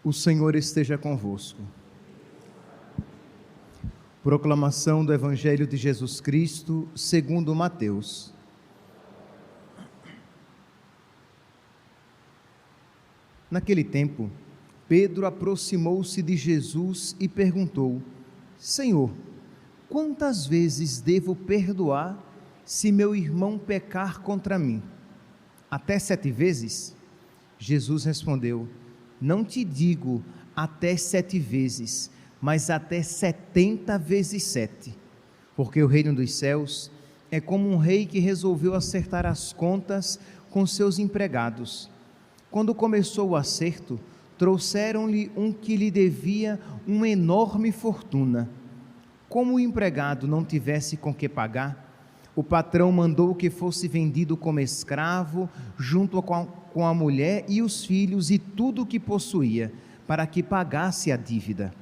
O Senhor esteja convosco. Proclamação do Evangelho de Jesus Cristo, segundo Mateus. Naquele tempo, Pedro aproximou-se de Jesus e perguntou: Senhor, quantas vezes devo perdoar se meu irmão pecar contra mim? Até 7 vezes? Jesus respondeu: Não te digo até 7 vezes, mas até 70 vezes 7. Porque o reino dos céus é como um rei que resolveu acertar as contas com seus empregados. Quando começou o acerto, trouxeram-lhe um que lhe devia uma enorme fortuna. Como o empregado não tivesse com que pagar, o patrão mandou que fosse vendido como escravo, junto com a mulher e os filhos e tudo o que possuía, para que pagasse a dívida.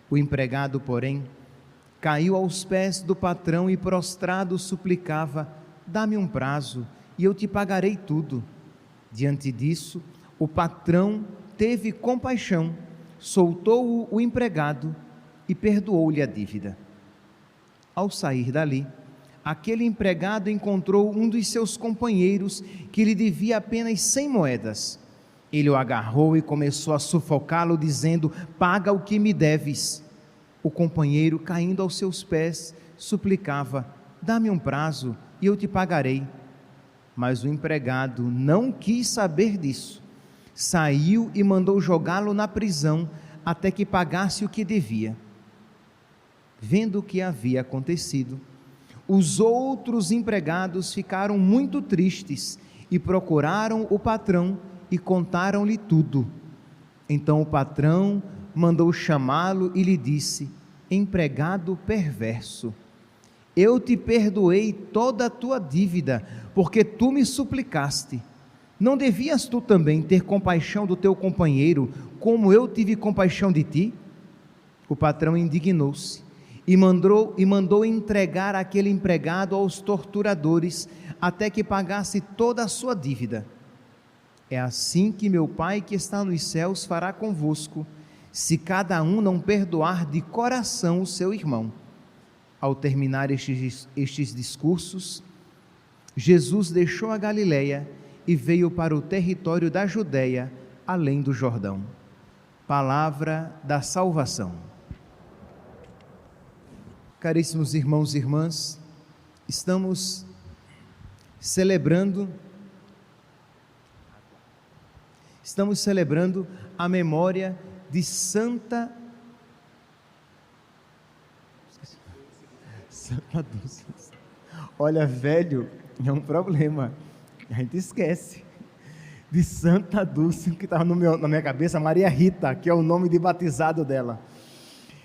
O empregado, porém, caiu aos pés do patrão e prostrado suplicava: Dá-me um prazo e eu te pagarei tudo. Diante disso, o patrão teve compaixão, soltou o empregado e perdoou-lhe a dívida. Ao sair dali, aquele empregado encontrou um dos seus companheiros que lhe devia apenas 100 moedas. Ele o agarrou e começou a sufocá-lo, dizendo: Paga o que me deves. O companheiro, caindo aos seus pés, suplicava: Dá-me um prazo e eu te pagarei. Mas o empregado não quis saber disso. Saiu e mandou jogá-lo na prisão até que pagasse o que devia. Vendo o que havia acontecido, os outros empregados ficaram muito tristes e procuraram o patrão e contaram-lhe tudo. Então o patrão mandou chamá-lo e lhe disse: Empregado perverso, eu te perdoei toda a tua dívida, porque tu me suplicaste. Não devias tu também ter compaixão do teu companheiro, como eu tive compaixão de ti? O patrão indignou-se e mandou entregar aquele empregado aos torturadores, até que pagasse toda a sua dívida. É assim que meu Pai que está nos céus fará convosco, se cada um não perdoar de coração o seu irmão. Ao terminar estes discursos, Jesus deixou a Galileia e veio para o território da Judeia, além do Jordão. Palavra da salvação. Caríssimos irmãos e irmãs, estamos celebrando a memória de Santa Dulce. Olha, velho, é um problema, a gente esquece de Santa Dulce, que estava na minha cabeça, Maria Rita, que é o nome de batizado dela.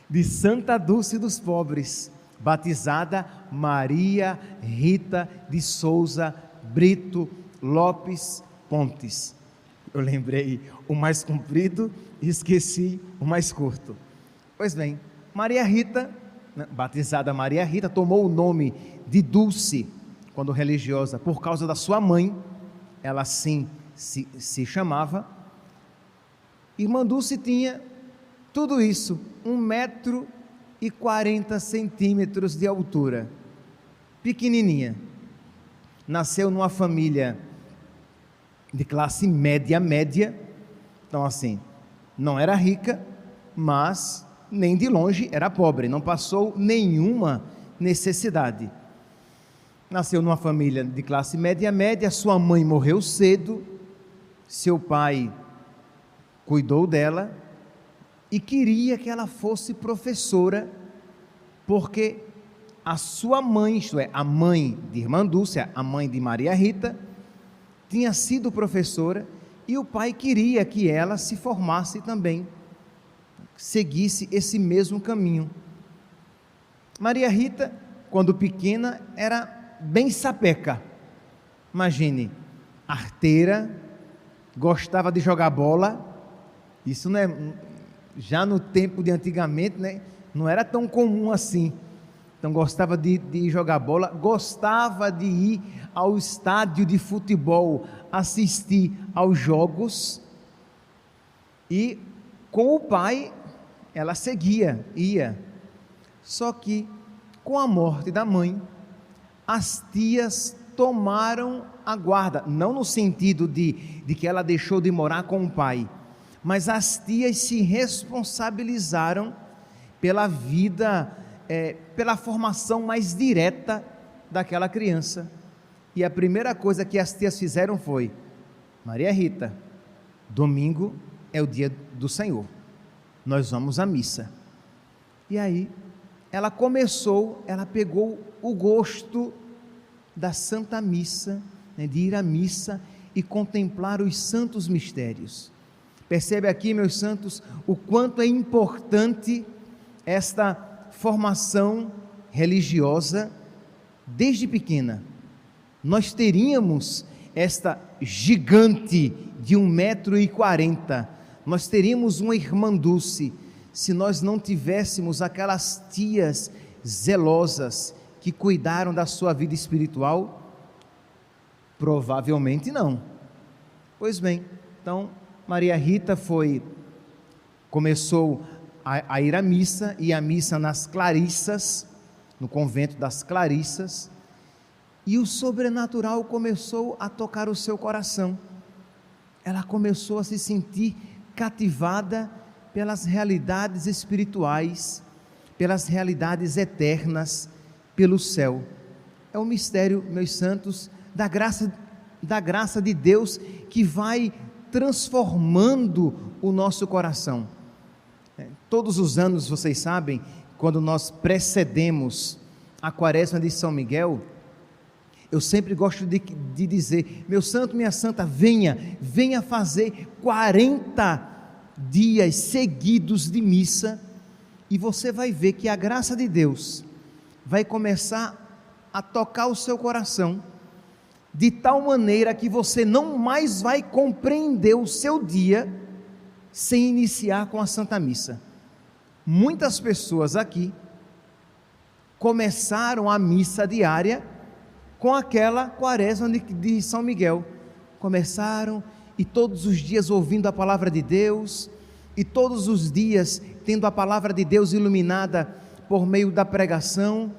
De Santa Dulce dos pobres, batizada Maria Rita de Souza Brito Lopes Pontes. Eu lembrei o mais comprido e esqueci o mais curto. Pois bem, Maria Rita, batizada Maria Rita, tomou o nome de Dulce, quando religiosa, por causa da sua mãe, ela assim se chamava. Irmã Dulce tinha tudo isso, 1,40 m de altura, pequenininha. Nasceu numa família de classe média, então assim, não era rica, mas nem de longe era pobre, não passou nenhuma necessidade. Nasceu numa família de classe média, sua mãe morreu cedo, seu pai cuidou dela e queria que ela fosse professora, porque a sua mãe, isto é, a mãe de Irmã Dulce, a mãe de Maria Rita, tinha sido professora e o pai queria que ela se formasse também, seguisse esse mesmo caminho. Maria Rita, quando pequena, era bem sapeca. Imagine, arteira, gostava de jogar bola. Isso não é, já no tempo de antigamente, né, não era tão comum assim. Então gostava de jogar bola, gostava de ir ao estádio de futebol, assistir aos jogos, e Com o pai, ela seguia, ia. Só que, com a morte da mãe, as tias tomaram a guarda, não no sentido de que ela deixou de morar com o pai, mas as tias se responsabilizaram pela vida, pela formação mais direta daquela criança. E a primeira coisa que as tias fizeram foi: Maria Rita, domingo é o dia do Senhor, nós vamos à missa. E aí ela pegou o gosto da Santa Missa, de ir à missa e contemplar os santos mistérios. Percebe aqui, meus santos, o quanto é importante esta formação religiosa desde pequena. Nós teríamos esta gigante de 1,40 m, nós teríamos uma irmã Dulce, se nós não tivéssemos aquelas tias zelosas que cuidaram da sua vida espiritual? Provavelmente não. Pois bem, então Maria Rita começou a ir à missa, e à missa nas Clarissas, no convento das Clarissas, e o sobrenatural começou a tocar o seu coração. Ela começou a se sentir cativada pelas realidades espirituais, pelas realidades eternas, pelo céu. É um mistério, meus santos, da graça de Deus, que vai transformando o nosso coração. Todos os anos, vocês sabem, quando nós precedemos a Quaresma de São Miguel, eu sempre gosto de dizer: meu santo, minha santa, venha fazer 40 dias seguidos de missa, e você vai ver que a graça de Deus vai começar a tocar o seu coração, de tal maneira que você não mais vai compreender o seu dia sem iniciar com a Santa Missa. Muitas pessoas aqui começaram a missa diária com aquela Quaresma de São Miguel. Começaram, e todos os dias ouvindo a palavra de Deus, e todos os dias tendo a palavra de Deus iluminada por meio da pregação,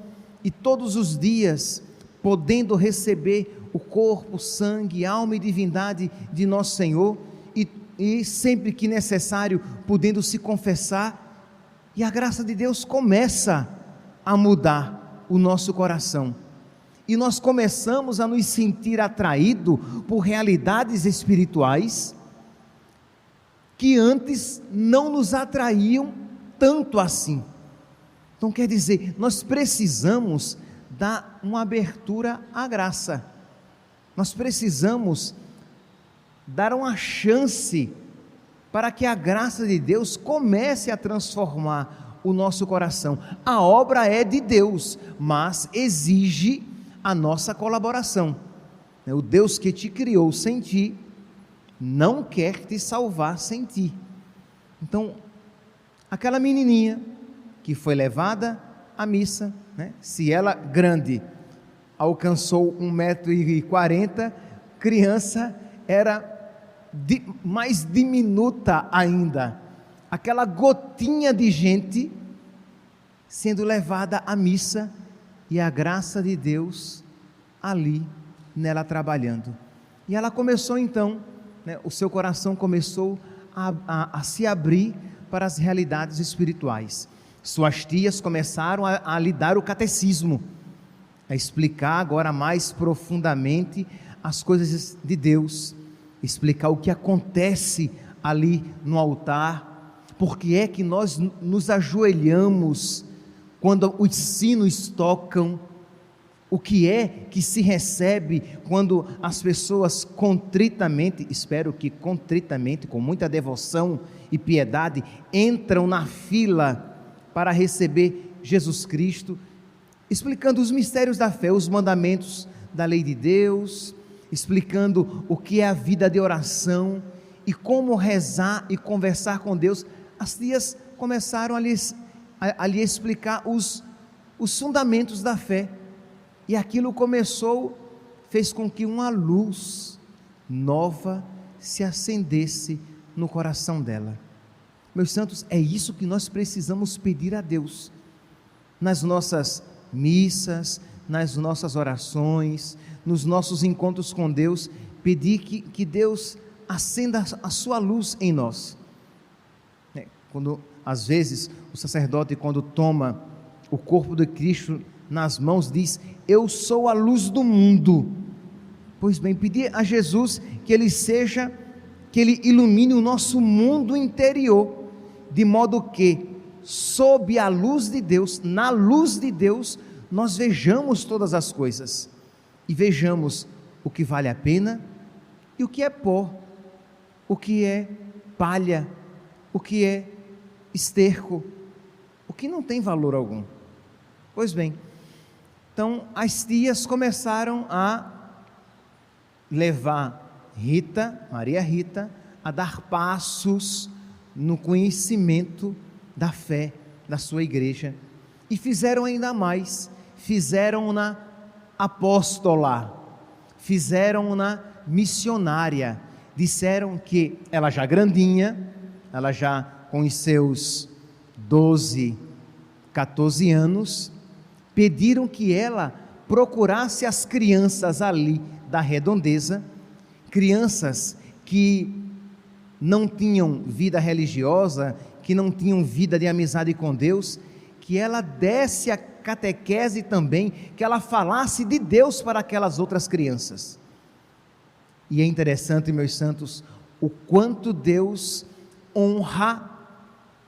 e todos os dias podendo receber o corpo, sangue, alma e divindade de nosso Senhor, e sempre que necessário podendo se confessar, e a graça de Deus começa a mudar o nosso coração, e nós começamos a nos sentir atraídos por realidades espirituais que antes não nos atraíam tanto assim. Então quer dizer, nós precisamos dar uma abertura à graça, nós precisamos dar uma chance para que a graça de Deus comece a transformar o nosso coração. A obra é de Deus, mas exige a nossa colaboração. O Deus que te criou sem ti, não quer te salvar sem ti. Então, aquela menininha que foi levada à missa, se ela grande alcançou 1,40 m, criança era mais diminuta ainda, aquela gotinha de gente sendo levada à missa, e a graça de Deus ali nela trabalhando. E ela começou então, o seu coração começou a se abrir para as realidades espirituais. Suas tias começaram a lhe dar o catecismo, a explicar agora mais profundamente as coisas de Deus, explicar o que acontece ali no altar, porque é que nós nos ajoelhamos quando os sinos tocam, o que é que se recebe quando as pessoas contritamente, espero que contritamente, com muita devoção e piedade, entram na fila para receber Jesus Cristo, explicando os mistérios da fé, os mandamentos da lei de Deus, explicando o que é a vida de oração e como rezar e conversar com Deus. As tias começaram a lhe explicar os fundamentos da fé, e aquilo fez com que uma luz nova se acendesse no coração dela. Meus santos, é isso que nós precisamos pedir a Deus, nas nossas missas, nas nossas orações, nos nossos encontros com Deus, pedir que Deus acenda a sua luz em nós. Quando, às vezes, o sacerdote, quando toma o corpo de Cristo nas mãos, diz: eu sou a luz do mundo. Pois bem, pedir a Jesus que Ele ilumine o nosso mundo interior, de modo que, sob a luz de Deus, na luz de Deus, nós vejamos todas as coisas, e vejamos o que vale a pena, e o que é pó, o que é palha, o que é esterco, o que não tem valor algum. Pois bem, então as tias começaram a levar Maria Rita, a dar passos no conhecimento da fé da sua igreja, e fizeram ainda mais, fizeram-na apóstola, fizeram-na missionária. Disseram que ela já grandinha, ela já com os seus 12, 14 anos, pediram que ela procurasse as crianças ali da redondeza, crianças que não tinham vida religiosa, que não tinham vida de amizade com Deus, que ela desse a catequese também, que ela falasse de Deus para aquelas outras crianças. E é interessante, meus santos, o quanto Deus honra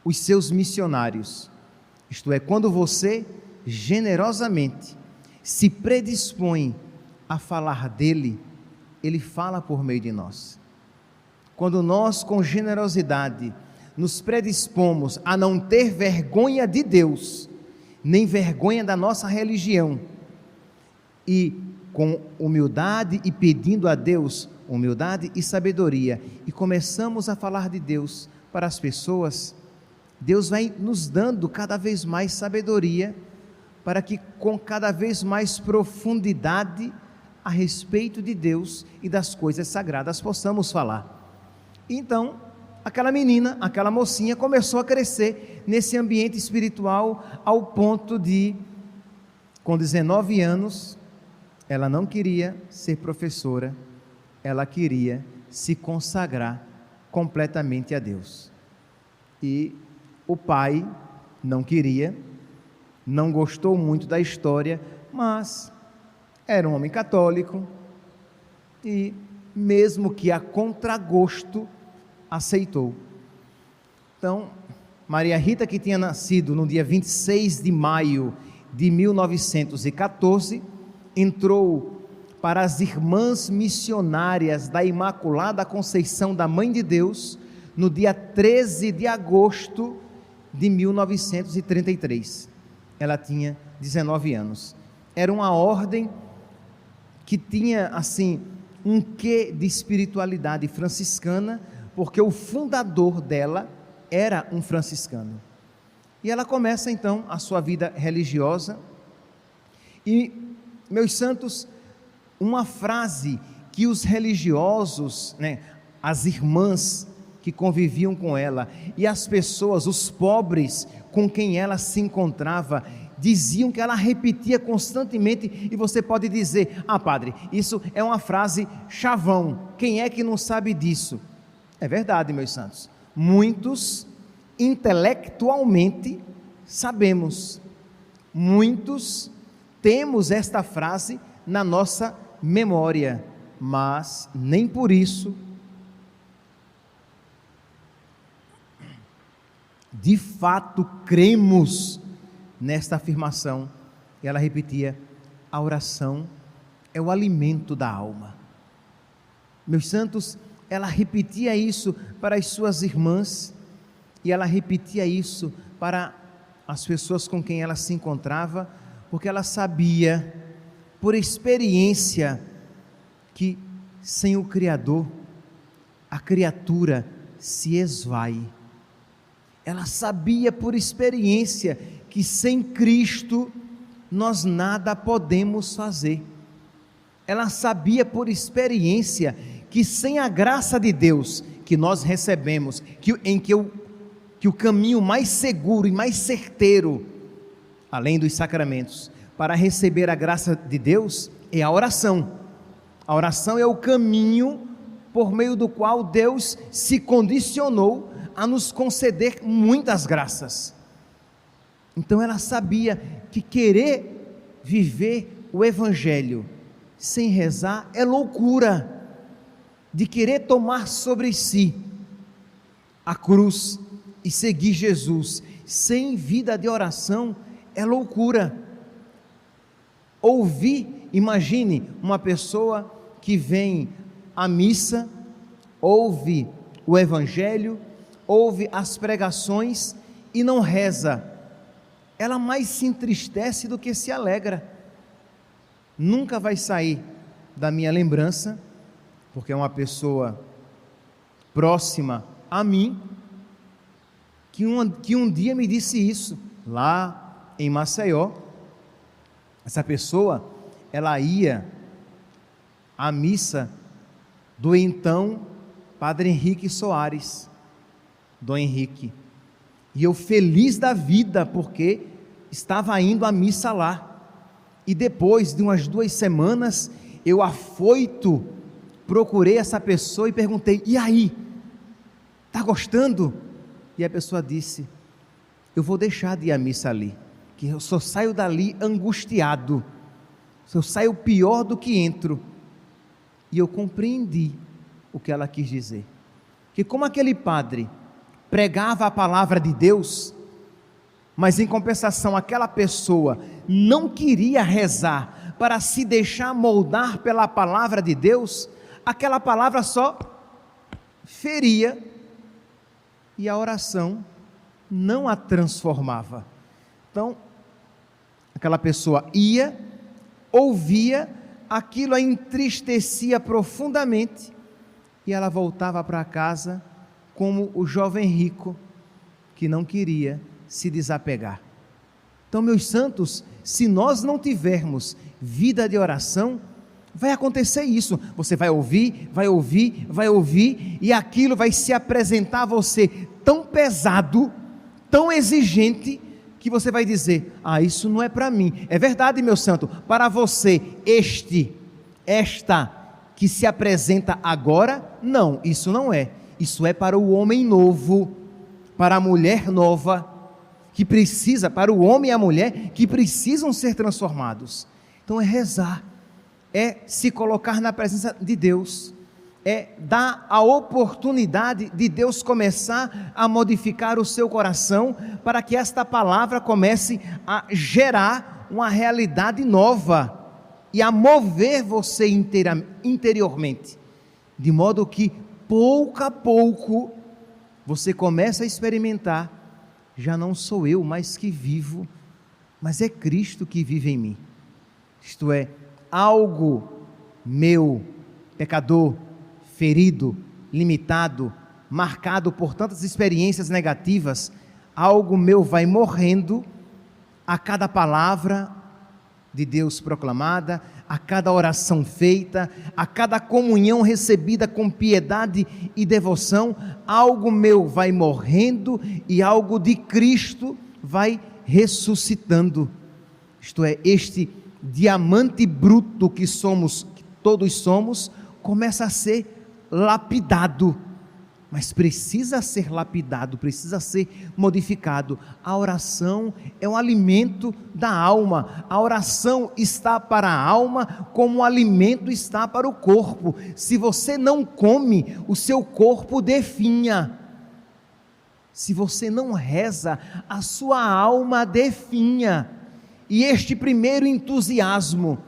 os seus missionários. Isto é, quando você generosamente se predispõe a falar dele, ele fala por meio de nós. Quando nós, com generosidade, nos predispomos a não ter vergonha de Deus, nem vergonha da nossa religião, e com humildade e pedindo a Deus humildade e sabedoria, e começamos a falar de Deus para as pessoas, Deus vai nos dando cada vez mais sabedoria, para que com cada vez mais profundidade a respeito de Deus e das coisas sagradas possamos falar. Então, aquela menina, aquela mocinha começou a crescer nesse ambiente espiritual, ao ponto de, com 19 anos, ela não queria ser professora, ela queria se consagrar completamente a Deus. E o pai não queria, não gostou muito da história, mas era um homem católico e, mesmo que a contragosto, aceitou. Então, Maria Rita, que tinha nascido no dia 26 de maio de 1914, entrou para as Irmãs Missionárias da Imaculada Conceição da Mãe de Deus no dia 13 de agosto de 1933. Ela tinha 19 anos. Era uma ordem que tinha, assim, um quê de espiritualidade franciscana, porque o fundador dela era um franciscano. E ela começa então a sua vida religiosa. E, meus santos, uma frase que os religiosos, as irmãs que conviviam com ela e as pessoas, os pobres com quem ela se encontrava, diziam, que ela repetia constantemente, e você pode dizer: ah, padre, isso é uma frase chavão, quem é que não sabe disso? É verdade, meus santos, muitos intelectualmente sabemos, muitos temos esta frase na nossa memória, mas nem por isso de fato cremos nesta afirmação. Ela repetia: a oração é o alimento da alma. Meus santos, ela repetia isso para as suas irmãs, e ela repetia isso para as pessoas com quem ela se encontrava, porque ela sabia, por experiência, que sem o Criador, a criatura se esvai. Ela sabia por experiência que sem Cristo nós nada podemos fazer. Ela sabia por experiência que sem a graça de Deus que nós recebemos, que que o caminho mais seguro e mais certeiro, além dos sacramentos, para receber a graça de Deus é a oração. A oração é o caminho por meio do qual Deus se condicionou a nos conceder muitas graças. Então ela sabia que querer viver o Evangelho sem rezar é loucura, de querer tomar sobre si a cruz e seguir Jesus sem vida de oração é loucura. Imagine uma pessoa que vem à missa, ouve o Evangelho, ouve as pregações e não reza. Ela mais se entristece do que se alegra. Nunca vai sair da minha lembrança, porque é uma pessoa próxima a mim, que um dia me disse isso, lá em Maceió. Essa pessoa, ela ia à missa do então Padre Henrique Soares, Dom Henrique, e eu feliz da vida, porque estava indo à missa lá, e depois de umas 2 semanas, eu afoito, procurei essa pessoa e perguntei: e aí, está gostando? E a pessoa disse: eu vou deixar de ir à missa ali, que eu só saio dali angustiado, eu saio pior do que entro. E eu compreendi o que ela quis dizer, que como aquele padre pregava a palavra de Deus, mas em compensação aquela pessoa não queria rezar para se deixar moldar pela palavra de Deus, aquela palavra só feria, e a oração não a transformava. Então, aquela pessoa ia, ouvia, aquilo a entristecia profundamente, e ela voltava para casa como o jovem rico que não queria se desapegar. Então, meus santos, se nós não tivermos vida de oração, vai acontecer isso. Você vai ouvir, e aquilo vai se apresentar a você tão pesado, tão exigente, que você vai dizer: isso não é para mim. É verdade, meu santo, para você, esta que se apresenta agora, não, isso não é. Isso é para o homem novo, para a mulher nova, que precisa, para o homem e a mulher que precisam ser transformados. Então é rezar, é se colocar na presença de Deus, é dar a oportunidade de Deus começar a modificar o seu coração, para que esta palavra comece a gerar uma realidade nova e a mover você interiormente, de modo que pouco a pouco você começa a experimentar: já não sou eu mais que vivo, mas é Cristo que vive em mim. Isto é, algo meu, pecador, ferido, limitado, marcado por tantas experiências negativas, algo meu vai morrendo a cada palavra de Deus proclamada, a cada oração feita, a cada comunhão recebida com piedade e devoção. Algo meu vai morrendo e algo de Cristo vai ressuscitando. Isto é, este diamante bruto que todos somos, começa a ser lapidado, mas precisa ser lapidado, precisa ser modificado. A oração é um alimento da alma. A oração está para a alma como o alimento está para o corpo. Se você não come, o seu corpo definha. Se você não reza, a sua alma definha. E este primeiro entusiasmo,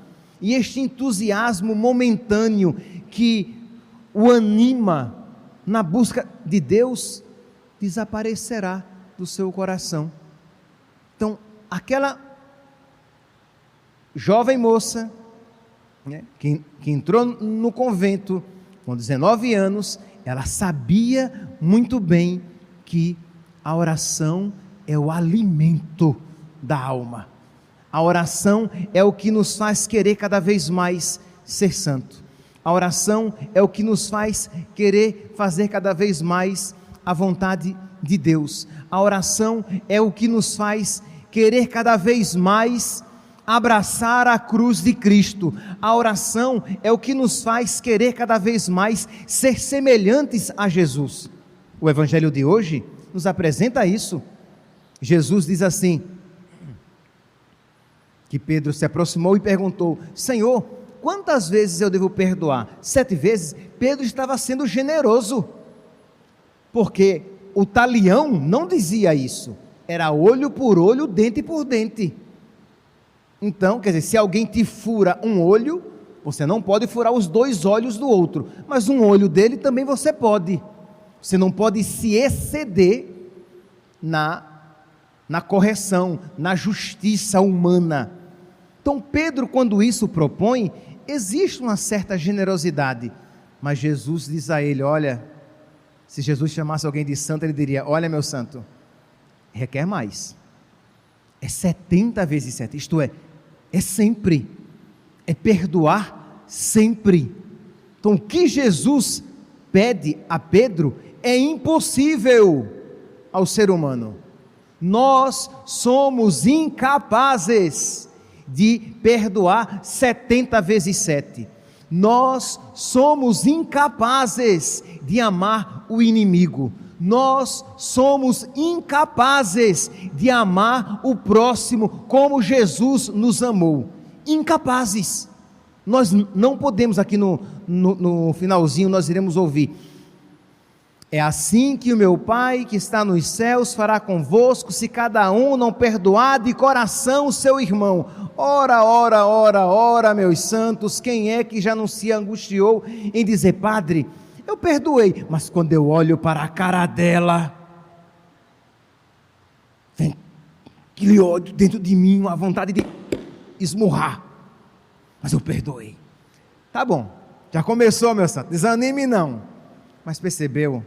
e este entusiasmo momentâneo que o anima na busca de Deus, desaparecerá do seu coração. Então, aquela jovem moça, que entrou no convento com 19 anos, ela sabia muito bem que a oração é o alimento da alma. A oração é o que nos faz querer cada vez mais ser santo. A oração é o que nos faz querer fazer cada vez mais a vontade de Deus. A oração é o que nos faz querer cada vez mais abraçar a cruz de Cristo. A oração é o que nos faz querer cada vez mais ser semelhantes a Jesus. O Evangelho de hoje nos apresenta isso. Jesus diz assim, que Pedro se aproximou e perguntou: Senhor, quantas vezes eu devo perdoar? 7 vezes? Pedro estava sendo generoso, porque o talião não dizia isso, era olho por olho, dente por dente. Então, quer dizer, se alguém te fura um olho, você não pode furar os 2 olhos do outro, mas um olho dele também você pode. Você não pode se exceder na correção, na justiça humana. Então Pedro, quando isso propõe, existe uma certa generosidade, mas Jesus diz a ele: olha, se Jesus chamasse alguém de santo, ele diria: olha, meu santo, requer mais, é 70 vezes 7, isto é sempre, é perdoar sempre. Então o que Jesus pede a Pedro é impossível ao ser humano. Nós somos incapazes de perdoar 70 vezes 7. Nós somos incapazes de amar o inimigo. Nós somos incapazes de amar o próximo como Jesus nos amou. Incapazes. Nós não podemos, aqui no finalzinho nós iremos ouvir: é assim que o meu Pai que está nos céus fará convosco, se cada um não perdoar de coração o seu irmão. Ora, ora, ora, ora, meus santos, quem é que já não se angustiou em dizer: Padre, eu perdoei, mas quando eu olho para a cara dela, vem aquele ódio dentro de mim, uma vontade de esmurrar, mas eu perdoei. Tá bom, já começou, meu santo, desanime não. Mas percebeu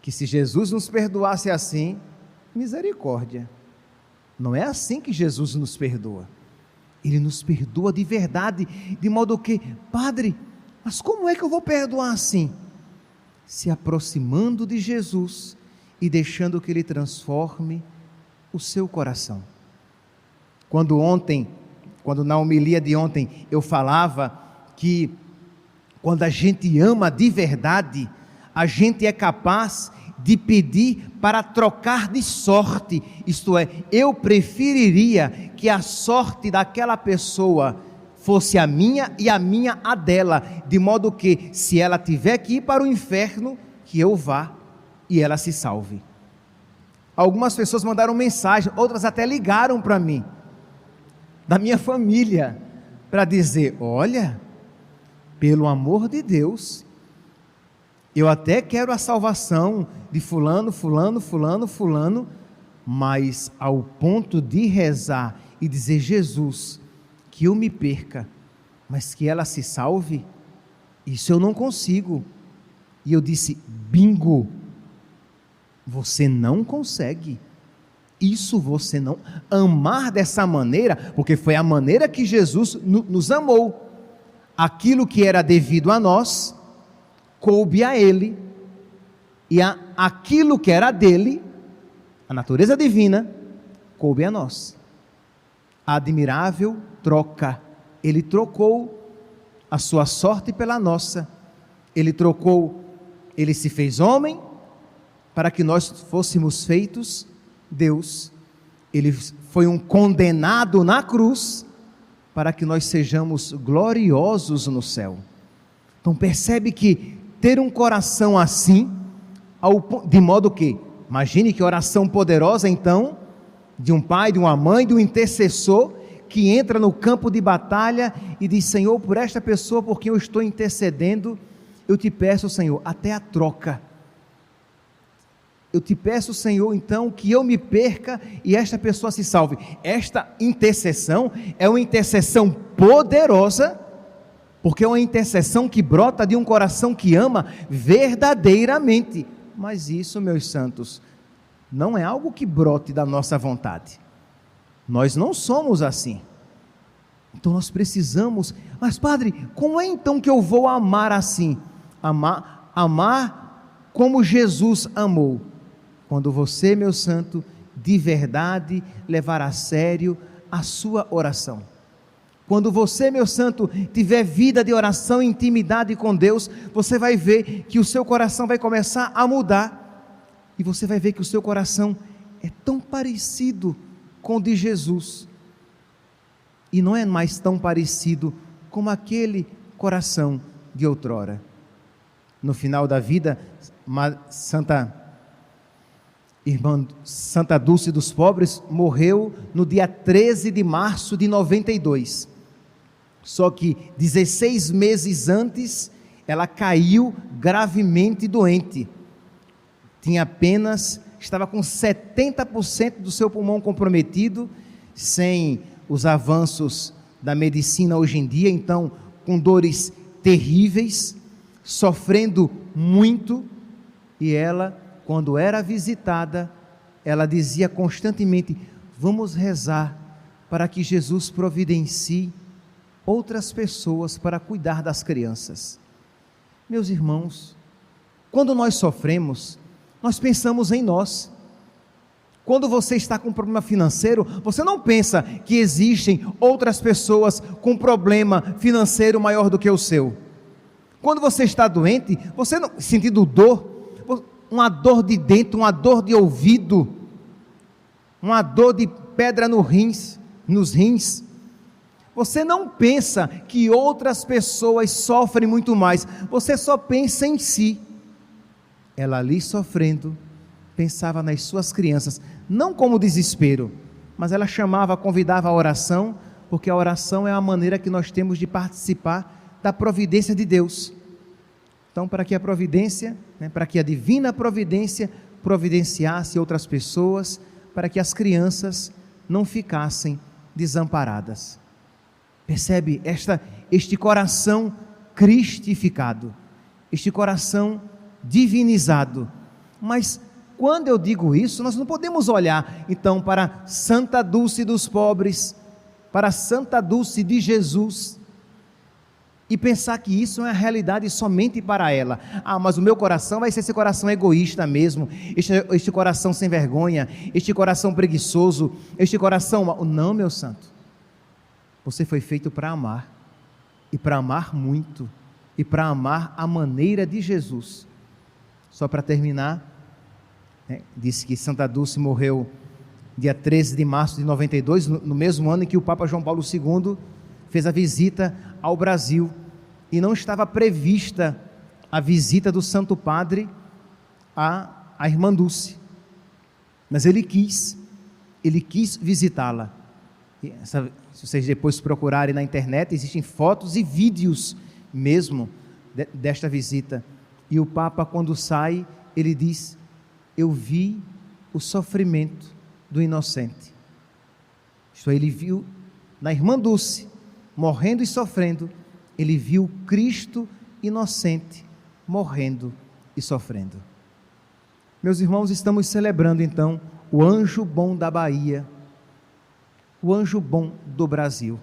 que se Jesus nos perdoasse assim, misericórdia, não é assim que Jesus nos perdoa. Ele nos perdoa de verdade, de modo que: Padre, mas como é que eu vou perdoar assim? Se aproximando de Jesus e deixando que Ele transforme o seu coração. Quando na homilia de ontem eu falava que quando a gente ama de verdade, a gente é capaz de pedir para trocar de sorte, isto é, eu preferiria que a sorte daquela pessoa fosse a minha e a minha a dela, de modo que se ela tiver que ir para o inferno, que eu vá e ela se salve. Algumas pessoas mandaram mensagem, outras até ligaram para mim, da minha família, para dizer: olha, pelo amor de Deus, eu até quero a salvação de fulano, fulano, fulano, fulano, mas ao ponto de rezar e dizer: Jesus, que eu me perca, mas que ela se salve, isso eu não consigo. E eu disse: bingo, você não consegue, isso você não, amar dessa maneira, porque foi a maneira que Jesus nos amou. Aquilo que era devido a nós, coube a Ele, e aquilo que era dele, a natureza divina, coube a nós. A admirável troca. Ele trocou a sua sorte pela nossa. Ele se fez homem para que nós fôssemos feitos Deus. Ele foi um condenado na cruz para que nós sejamos gloriosos no céu. Então percebe que ter um coração assim, de modo que, imagine que oração poderosa então, de um pai, de uma mãe, de um intercessor, que entra no campo de batalha e diz: Senhor, por esta pessoa por quem eu estou intercedendo, eu te peço, Senhor, até a troca. Eu te peço, Senhor, então, que eu me perca e esta pessoa se salve. Esta intercessão é uma intercessão poderosa, porque é uma intercessão que brota de um coração que ama verdadeiramente. Mas isso, meus santos, não é algo que brote da nossa vontade. Nós não somos assim. Então nós precisamos: mas Padre, como é então que eu vou amar assim? Amar como Jesus amou. quando você, meu santo, de verdade levar a sério a sua oração. Quando você, meu santo, tiver vida de oração e intimidade com Deus, você vai ver que o seu coração vai começar a mudar, e você vai ver que o seu coração é tão parecido com o de Jesus, e não é mais tão parecido como aquele coração de outrora. No final da vida, Santa Dulce dos Pobres morreu no dia 13 de março de 92. Só que 16 meses antes, ela caiu gravemente doente. Estava com 70% do seu pulmão comprometido, sem os avanços da medicina hoje em dia, então com dores terríveis, sofrendo muito, e ela, quando era visitada, ela dizia constantemente: vamos rezar para que Jesus providencie outras pessoas para cuidar das crianças. Meus irmãos, quando nós sofremos, nós pensamos em nós. Quando você está com um problema financeiro, você não pensa que existem outras pessoas com problema financeiro maior do que o seu. Quando você está doente, você não sentindo dor, uma dor de dentro, uma dor de ouvido, uma dor de pedra nos rins, você não pensa que outras pessoas sofrem muito mais, você só pensa em si. Ela ali sofrendo, pensava nas suas crianças, não como desespero, mas ela convidava a oração, porque a oração é a maneira que nós temos de participar da providência de Deus. Então, para que para que a divina providência providenciasse outras pessoas, para que as crianças não ficassem desamparadas. Percebe este coração cristificado, este coração divinizado. Mas quando eu digo isso, nós não podemos olhar então para Santa Dulce dos Pobres, para Santa Dulce de Jesus, e pensar que isso é a realidade somente para ela. Mas o meu coração vai ser esse coração egoísta mesmo, este coração sem vergonha, este coração preguiçoso, este coração... Não, meu santo, você foi feito para amar, e para amar muito, e para amar a maneira de Jesus. Só para terminar, disse que Santa Dulce morreu dia 13 de março de 92, no mesmo ano em que o Papa João Paulo II fez a visita ao Brasil, e não estava prevista a visita do Santo Padre à irmã Dulce, mas ele quis visitá-la. Se vocês depois procurarem na internet, existem fotos e vídeos mesmo desta visita, e o Papa, quando sai, ele diz: eu vi o sofrimento do inocente. Isto é, ele viu na irmã Dulce, morrendo e sofrendo, ele viu Cristo inocente, morrendo e sofrendo. Meus irmãos, estamos celebrando então o anjo bom da Bahia, o anjo bom do Brasil.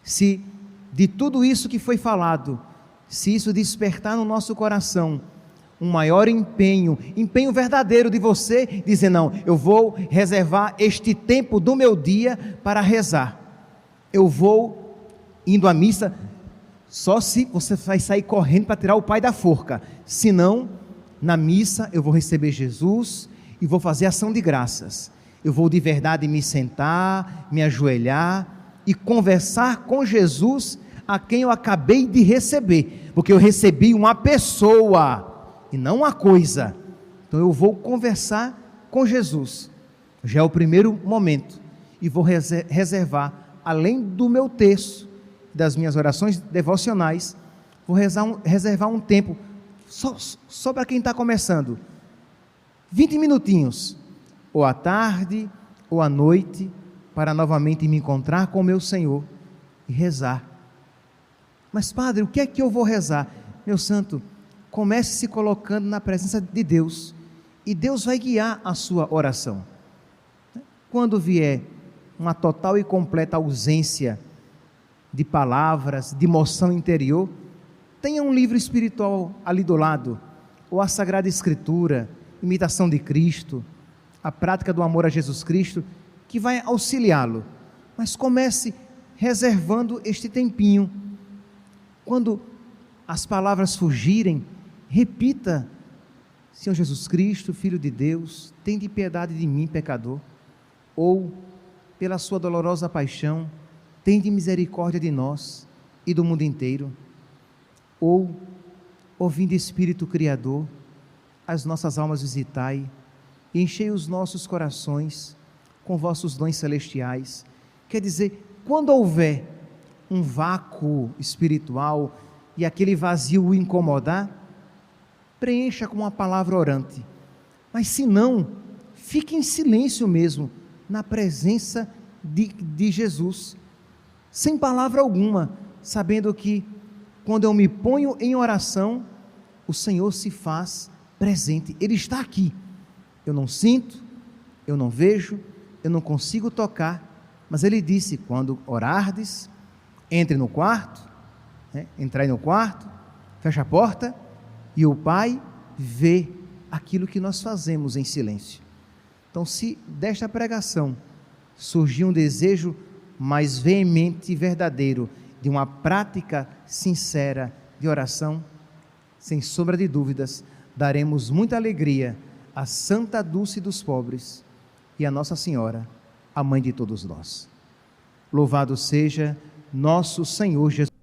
Se de tudo isso que foi falado, se isso despertar no nosso coração um maior empenho verdadeiro de você, dizer: não, eu vou reservar este tempo do meu dia para rezar, eu vou indo à missa, só se você vai sair correndo para tirar o pai da forca, senão na missa eu vou receber Jesus e vou fazer ação de graças, eu vou de verdade me sentar, me ajoelhar e conversar com Jesus, a quem eu acabei de receber, porque eu recebi uma pessoa e não uma coisa. Então eu vou conversar com Jesus, já é o primeiro momento, e vou reservar, além do meu texto, das minhas orações devocionais, vou reservar um tempo, só para quem está começando, 20 minutinhos, ou à tarde, ou à noite, para novamente me encontrar com o meu Senhor e rezar. Mas padre, o que é que eu vou rezar? Meu santo, comece se colocando na presença de Deus, e Deus vai guiar a sua oração. Quando vier uma total e completa ausência de palavras, de emoção interior, tenha um livro espiritual ali do lado, ou a Sagrada Escritura, imitação de Cristo, a prática do amor a Jesus Cristo, que vai auxiliá-lo. Mas comece reservando este tempinho. Quando as palavras fugirem, repita: Senhor Jesus Cristo, Filho de Deus, tende piedade de mim, pecador. Ou, pela sua dolorosa paixão, tende misericórdia de nós e do mundo inteiro. Ou, ó vinde Espírito Criador, as nossas almas visitai, e enchei os nossos corações com vossos dons celestiais. Quer dizer, quando houver um vácuo espiritual e aquele vazio o incomodar, preencha com uma palavra orante. Mas se não, fique em silêncio mesmo, na presença de Jesus, sem palavra alguma, sabendo que quando eu me ponho em oração, o Senhor se faz presente. Ele está aqui. Eu não sinto, eu não vejo, eu não consigo tocar, mas Ele disse: quando orardes, entre no quarto, entrai no quarto, fecha a porta, e o Pai vê aquilo que nós fazemos em silêncio. Então, se desta pregação surgir um desejo mais veemente e verdadeiro de uma prática sincera de oração, sem sombra de dúvidas, daremos muita alegria à Santa Dulce dos Pobres e à Nossa Senhora, a Mãe de todos nós. Louvado seja nosso Senhor Jesus.